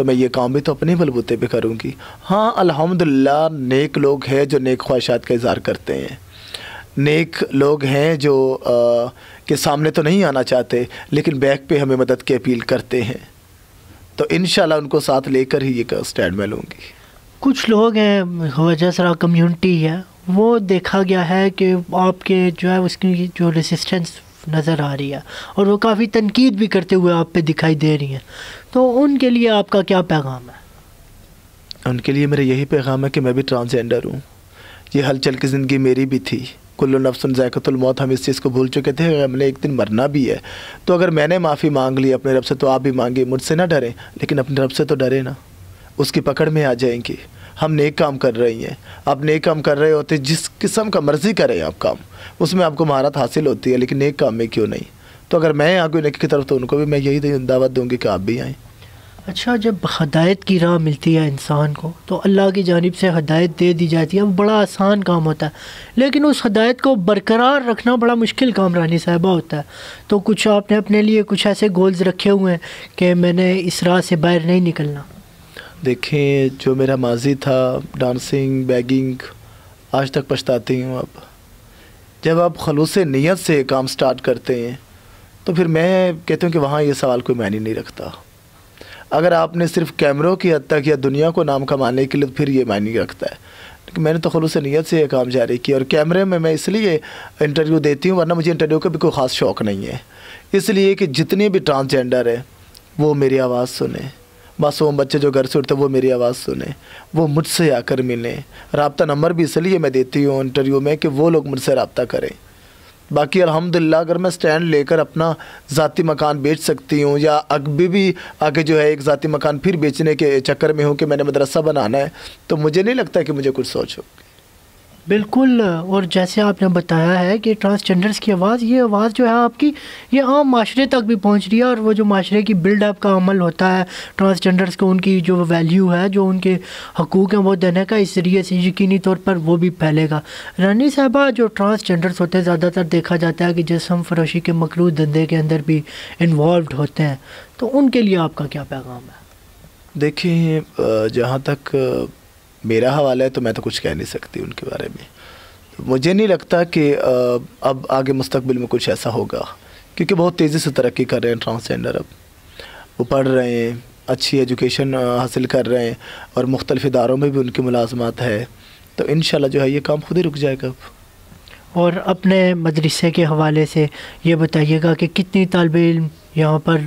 تو میں یہ کام بھی تو اپنے بلبوتے پہ کروں گی۔ ہاں الحمدللہ نیک لوگ ہیں جو نیک خواہشات کا اظہار کرتے ہیں، نیک لوگ ہیں جو کہ سامنے تو نہیں آنا چاہتے لیکن بیک پہ ہمیں مدد کی اپیل کرتے ہیں، تو انشاءاللہ ان کو ساتھ لے کر ہی یہ اسٹینڈ میں لوں گی۔ کچھ لوگ ہیں وجہ سرا کمیونٹی ہے وہ دیکھا گیا ہے کہ آپ کے جو ہے اس کی جو ریسسٹنس نظر آ رہی ہے اور وہ کافی تنقید بھی کرتے ہوئے آپ پہ دکھائی دے رہی ہیں، تو ان کے لیے آپ کا کیا پیغام ہے؟ ان کے لیے میرا یہی پیغام ہے کہ میں بھی ٹرانسجینڈر ہوں، یہ ہلچل کی زندگی میری بھی تھی، کل نفس ذائقۃ الموت، ہم اس چیز کو بھول چکے تھے، ہم نے ایک دن مرنا بھی ہے، تو اگر میں نے معافی مانگ لی اپنے رب سے تو آپ بھی مانگے، مجھ سے نہ ڈریں لیکن اپنے رب سے تو ڈرے نا، اس کی پکڑ میں آ جائیں گے۔ ہم نیک کام کر رہی ہیں، آپ نیک کام کر رہے ہوتے، جس قسم کا مرضی کریں آپ کام، اس میں آپ کو مہارت حاصل ہوتی ہے، لیکن نیک کام میں کیوں نہیں؟ تو اگر میں آگے نیک کی طرف تو ان کو بھی میں یہی دعوت دوں گی کہ آپ بھی آئیں۔ اچھا، جب ہدایت کی راہ ملتی ہے انسان کو تو اللہ کی جانب سے ہدایت دے دی جاتی ہے، وہ بڑا آسان کام ہوتا ہے، لیکن اس ہدایت کو برقرار رکھنا بڑا مشکل کام رانی صاحبہ ہوتا ہے، تو کچھ آپ نے اپنے لیے کچھ ایسے گولز رکھے ہوئے ہیں کہ میں نے اس راہ سے باہر نہیں نکلنا؟ دیکھیں، جو میرا ماضی تھا ڈانسنگ بیگنگ، آج تک پچھتاتی ہوں۔ اب جب آپ خلوص نیت سے کام سٹارٹ کرتے ہیں تو پھر میں کہتا ہوں کہ وہاں یہ سوال کوئی معنی نہیں رکھتا۔ اگر آپ نے صرف کیمروں کی حد تک یا دنیا کو نام کمانے کے لیے تو پھر یہ معنی رکھتا ہے، لیکن میں نے تو خلوص نیت سے یہ کام جاری کیا، اور کیمرے میں اس لیے انٹرویو دیتی ہوں، ورنہ مجھے انٹرویو کا بھی کوئی خاص شوق نہیں ہے، اس لیے کہ جتنے بھی ٹرانسجینڈر ہیں وہ میری آواز سنیں، معصوم بچے جو گھر سے اٹھتے وہ میری آواز سنیں، وہ مجھ سے آ کر ملیں۔ رابطہ نمبر بھی اس لیے میں دیتی ہوں انٹرویو میں کہ وہ لوگ مجھ سے رابطہ کریں۔ باقی الحمدللہ اگر میں سٹینڈ لے کر اپنا ذاتی مکان بیچ سکتی ہوں، یا ابھی بھی آگے جو ہے ایک ذاتی مکان پھر بیچنے کے چکر میں ہوں کہ میں نے مدرسہ بنانا ہے، تو مجھے نہیں لگتا کہ مجھے کچھ سوچ ہو۔ بالکل، اور جیسے آپ نے بتایا ہے کہ ٹرانسجینڈرز کی آواز، یہ آواز جو ہے آپ کی یہ عام معاشرے تک بھی پہنچ رہی ہے، اور وہ جو معاشرے کی بلڈ اپ کا عمل ہوتا ہے ٹرانسجینڈرز کو، ان کی جو ویلیو ہے، جو ان کے حقوق ہیں وہ دینے کا، اس ذریعے سے یقینی طور پر وہ بھی پھیلے گا۔ رانی صاحبہ، جو ٹرانسجینڈرز ہوتے ہیں زیادہ تر دیکھا جاتا ہے کہ جسم فروشی کے مکروہ دھندے کے اندر بھی انوالوڈ ہوتے ہیں، تو ان کے لیے آپ کا کیا پیغام ہے؟ دیکھیں، جہاں تک میرا حوالہ ہے تو میں تو کچھ کہہ نہیں سکتی ان کے بارے میں، مجھے نہیں لگتا کہ اب آگے مستقبل میں کچھ ایسا ہوگا، کیونکہ بہت تیزی سے ترقی کر رہے ہیں ٹرانسجینڈر، اب وہ پڑھ رہے ہیں، اچھی ایجوکیشن حاصل کر رہے ہیں، اور مختلف اداروں میں بھی ان کی ملازمات ہے، تو انشاءاللہ جو ہے یہ کام خود ہی رک جائے گا۔ اور اپنے مدرسے کے حوالے سے یہ بتائیے گا کہ کتنی طالب علم یہاں پر،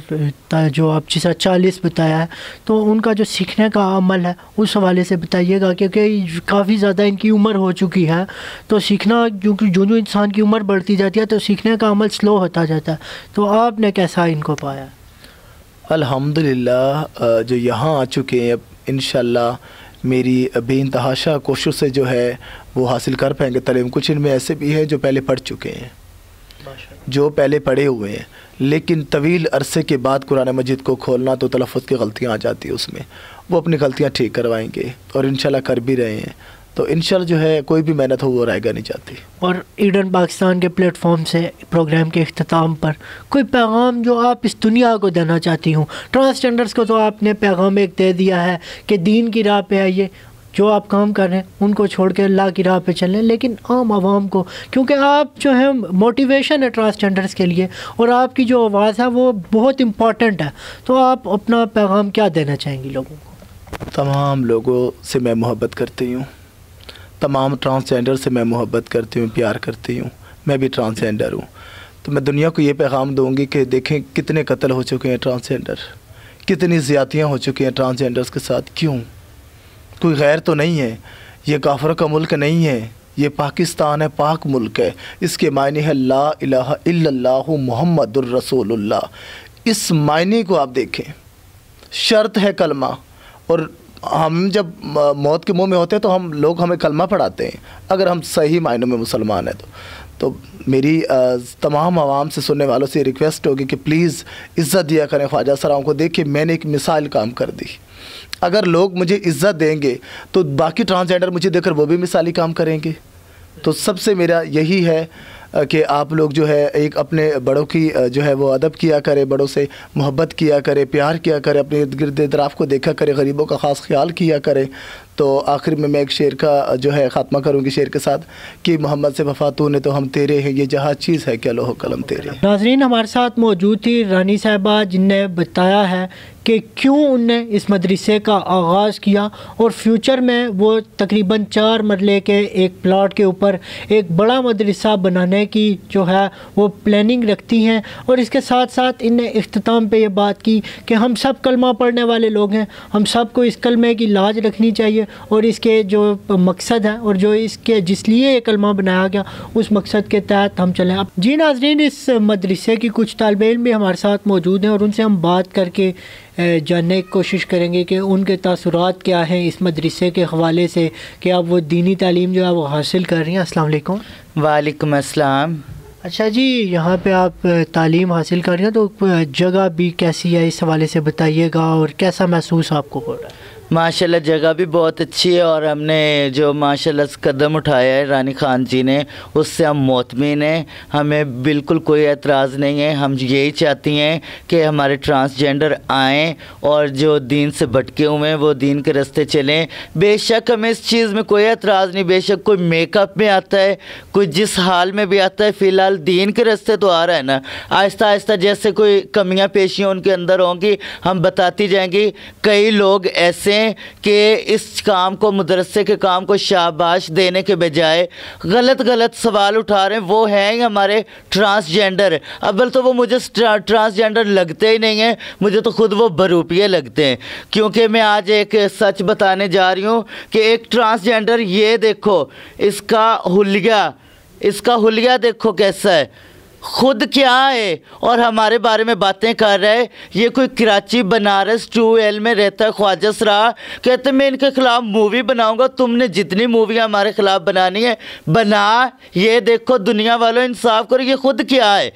جو آپ جیسا 40 بتایا ہے، تو ان کا جو سیکھنے کا عمل ہے اس حوالے سے بتائیے گا، کیونکہ کافی زیادہ ان کی عمر ہو چکی ہے، تو سیکھنا، کیونکہ جو انسان کی عمر بڑھتی جاتی ہے تو سیکھنے کا عمل سلو ہوتا جاتا ہے، تو آپ نے کیسا ان کو پایا؟ الحمدللہ جو یہاں آ چکے ہیں، اب انشاءاللہ میری بے انتہا کوشش سے جو ہے وہ حاصل کر پائیں گے تعلیم۔ کچھ ان میں ایسے بھی ہیں جو پہلے پڑھ چکے ہیں، جو پہلے پڑھے ہوئے ہیں، لیکن طویل عرصے کے بعد قرآن مجید کو کھولنا تو تلفظ کی غلطیاں آ جاتی ہیں اس میں، وہ اپنی غلطیاں ٹھیک کروائیں گے، اور انشاءاللہ کر بھی رہے ہیں، تو انشاءاللہ جو ہے کوئی بھی محنت ہو وہ رائے گا نہیں جاتی۔ اور ایڈن پاکستان کے پلیٹ فارم سے پروگرام کے اختتام پر کوئی پیغام جو آپ اس دنیا کو دینا چاہتی ہوں؟ ٹرانسجینڈرز کو تو آپ نے پیغام ایک دے دیا ہے کہ دین کی راہ پہ آئیے، جو آپ کام کر رہے ہیں ان کو چھوڑ کے اللہ کی راہ پہ چلیں، لیکن عام عوام کو، کیونکہ آپ جو ہے موٹیویشن ہے ٹرانسجینڈرز کے لیے، اور آپ کی جو آواز ہے وہ بہت امپورٹنٹ ہے، تو آپ اپنا پیغام کیا دینا چاہیں گی لوگوں کو؟ تمام لوگوں سے میں محبت کرتی ہوں، تمام ٹرانسجینڈر سے میں محبت کرتی ہوں، پیار کرتی ہوں، میں بھی ٹرانسجینڈر ہوں، تو میں دنیا کو یہ پیغام دوں گی کہ دیکھیں کتنے قتل ہو چکے ہیں ٹرانسجینڈر، کتنی زیادتیاں ہو چکی ہیں ٹرانسجینڈرز کے ساتھ، کیوں؟ کوئی غیر تو نہیں ہے، یہ کافروں کا ملک نہیں ہے، یہ پاکستان ہے، پاک ملک ہے، اس کے معنی ہے لا الہ الا اللہ محمد الرسول اللہ، اس معنی کو آپ دیکھیں، شرط ہے کلمہ، اور ہم جب موت کے منہ میں ہوتے ہیں تو لوگ ہمیں کلمہ پڑھاتے ہیں اگر ہم صحیح معنوں میں مسلمان ہیں تو میری تمام عوام سے، سننے والوں سے ریکویسٹ ہوگی کہ پلیز عزت دیا کریں خواجہ سراؤں کو۔ دیکھیں میں نے ایک مثال کام کر دی، اگر لوگ مجھے عزت دیں گے تو باقی ٹرانسجینڈر مجھے دیکھ کر وہ بھی مثالی کام کریں گے، تو سب سے میرا یہی ہے کہ آپ لوگ جو ہے ایک اپنے بڑوں کی جو ہے وہ ادب کیا کرے، بڑوں سے محبت کیا کرے، پیار کیا کرے، اپنے ارد گرد اطراف کو دیکھا کرے، غریبوں کا خاص خیال کیا کرے۔ تو آخر میں ایک شعر کا جو ہے خاتمہ کروں گی شعر کے ساتھ کہ محمد سے وفا تو نے تو ہم تیرے ہیں، یہ جہاں چیز ہے کیا لوح و قلم تیرے۔ ناظرین ہمارے ساتھ موجود تھی رانی صاحبہ جن نے بتایا ہے کہ کیوں ان نے اس مدرسے کا آغاز کیا اور فیوچر میں وہ تقریباً 4 مرلے کے ایک پلاٹ کے اوپر ایک بڑا مدرسہ بنانے کی جو ہے وہ پلاننگ رکھتی ہیں، اور اس کے ساتھ ساتھ ان نے اختتام پہ یہ بات کی کہ ہم سب کلمہ پڑھنے والے لوگ ہیں، ہم سب کو اس کلمے کی لاج رکھنی چاہیے اور اس کے جو مقصد ہے اور جو اس کے جس لیے یہ کلمہ بنایا گیا اس مقصد کے تحت ہم چلیں۔ جی ناظرین، اس مدرسے کی کچھ طالب علم بھی ہمارے ساتھ موجود ہیں اور ان سے ہم بات کر کے جاننے کی کوشش کریں گے کہ ان کے تاثرات کیا ہیں اس مدرسے کے حوالے سے، کہ اب وہ دینی تعلیم جو ہے وہ حاصل کر رہی ہیں۔ السلام علیکم۔ وعلیکم السلام۔ اچھا جی، یہاں پہ آپ تعلیم حاصل کر رہی ہیں تو جگہ بھی کیسی ہے اس حوالے سے بتائیے گا، اور کیسا محسوس آپ کو ہو رہا ہے؟ ماشاءاللہ جگہ بھی بہت اچھی ہے، اور ہم نے جو ماشاءاللہ قدم اٹھایا ہے رانی خان جی نے اس سے ہم مطمئن ہیں، ہمیں بالکل کوئی اعتراض نہیں ہے۔ ہم یہی چاہتی ہیں کہ ہمارے ٹرانسجینڈر آئیں اور جو دین سے بھٹکے ہوئے ہیں وہ دین کے راستے چلیں۔ بے شک ہمیں اس چیز میں کوئی اعتراض نہیں، بے شک کوئی میک اپ میں آتا ہے، کوئی جس حال میں بھی آتا ہے، فی الحال دین کے راستے تو آ رہا ہے نا۔ آہستہ آہستہ جیسے کوئی کمیاں پیشیاں ان کے اندر ہوں گی ہم بتاتی جائیں گی۔ کئی لوگ ایسے کہ اس کام کو مدرسے کے کام کو شاباش دینے کے بجائے غلط سوال اٹھا رہے ہیں، وہ ہیں ہمارے ٹرانسجینڈر۔ اول تو وہ مجھے ٹرانسجینڈر لگتے ہی نہیں ہیں، مجھے تو خود وہ بروپیے لگتے ہیں، کیونکہ میں آج ایک سچ بتانے جا رہی ہوں کہ ایک ٹرانسجینڈر، یہ دیکھو اس کا حلیہ دیکھو کیسا ہے، خود کیا ہے اور ہمارے بارے میں باتیں کر رہا ہے۔ یہ کوئی کراچی بنارس 2L میں رہتا ہے، خواجہ سرا کہتے میں ان کے خلاف مووی بناؤں گا، تم نے جتنی موویاں ہمارے خلاف بنانی ہے بنا۔ یہ دیکھو دنیا والوں انصاف کرو، یہ خود کیا ہے،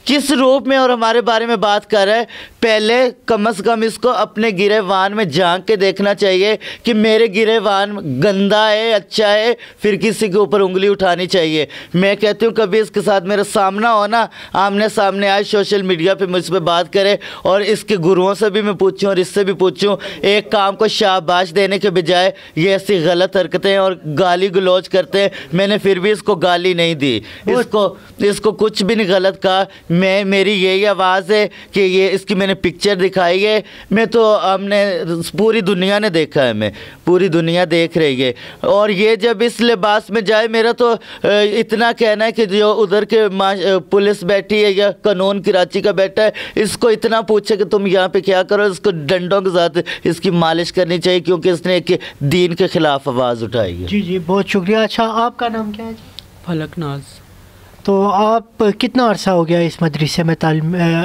کس روپ میں اور ہمارے بارے میں بات کر رہا ہے۔ پہلے کم از کم اس کو اپنے گریبان میں جھانک کے دیکھنا چاہیے کہ میرے گریبان گندا ہے اچھا ہے، پھر کسی کے اوپر انگلی اٹھانی چاہیے۔ میں کہتی ہوں کبھی اس کے ساتھ میرا سامنا ہو نا، آمنے سامنے آئے، سوشل میڈیا پہ مجھ پہ بات کرے، اور اس کے گروؤں سے بھی میں پوچھوں اور اس سے بھی پوچھوں، ایک کام کو شاباش دینے کے بجائے یہ ایسی غلط حرکتیں اور گالی گلوچ کرتے ہیں۔ میں نے پھر بھی اس کو گالی نہیں دی، اس کو کچھ بھی نہیں غلط کہا۔ میری یہی آواز ہے کہ یہ اس کی میں نے پکچر دکھائی ہے، میں تو ہم نے پوری دنیا نے دیکھا ہے، میں پوری دنیا دیکھ رہی ہے۔ اور یہ جب اس لباس میں جائے، میرا تو اتنا کہنا ہے کہ جو ادھر کے پولیس بیٹھی ہے یا قانون کراچی کا بیٹھا ہے، اس کو اتنا پوچھے کہ تم یہاں پہ کیا کرو، اس کو ڈنڈوں کے ساتھ اس کی مالش کرنی چاہیے، کیونکہ اس نے ایک دین کے خلاف آواز اٹھائی ہے۔ جی بہت شکریہ۔ اچھا آپ کا نام کیا ہے جی؟ فلک ناز۔ تو آپ کتنا عرصہ ہو گیا اس مدرسے میں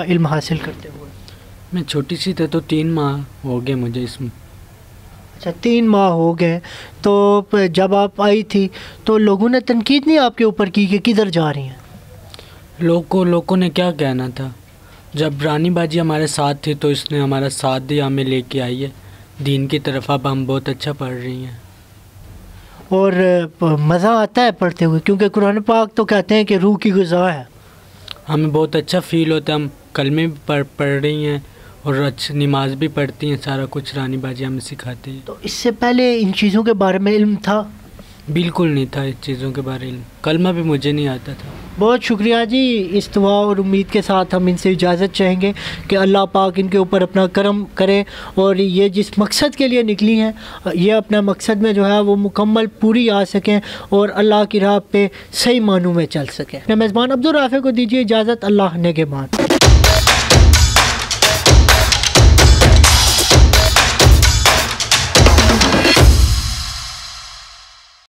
علم حاصل کرتے ہوئے؟ میں چھوٹی سی تھا تو 3 ماہ ہو گئے مجھے اس میں۔ اچھا 3 ماہ ہو گئے، تو جب آپ آئی تھی تو لوگوں نے تنقید نہیں آپ کے اوپر کی کہ کدھر جا رہی ہیں؟ لوگوں نے کیا کہنا تھا، جب رانی باجی ہمارے ساتھ تھی تو اس نے ہمارا ساتھ دیا، ہمیں لے کے آئی ہے دین کی طرف۔ اب ہم بہت اچھا پڑھ رہی ہیں اور مزہ آتا ہے پڑھتے ہوئے، کیونکہ قرآن پاک تو کہتے ہیں کہ روح کی غذا ہے۔ ہمیں بہت اچھا فیل ہوتا ہے، ہم کلمے بھی پڑھ رہی ہیں اور اچھا نماز بھی پڑھتی ہیں، سارا کچھ رانی باجی ہمیں سکھاتی ہے۔ تو اس سے پہلے ان چیزوں کے بارے میں علم تھا؟ بالکل نہیں تھا اس چیزوں کے بارے میں، کلمہ بھی مجھے نہیں آتا تھا۔ بہت شکریہ جی۔ اس دعا اور امید کے ساتھ ہم ان سے اجازت چاہیں گے کہ اللہ پاک ان کے اوپر اپنا کرم کرے، اور یہ جس مقصد کے لیے نکلی ہیں یہ اپنا مقصد میں جو ہے وہ مکمل پوری آ سکیں اور اللہ کی راہ پہ صحیح معنوں میں چل سکیں۔ میزبان عبدالرافع کو دیجیے اجازت، اللہ نگہبان۔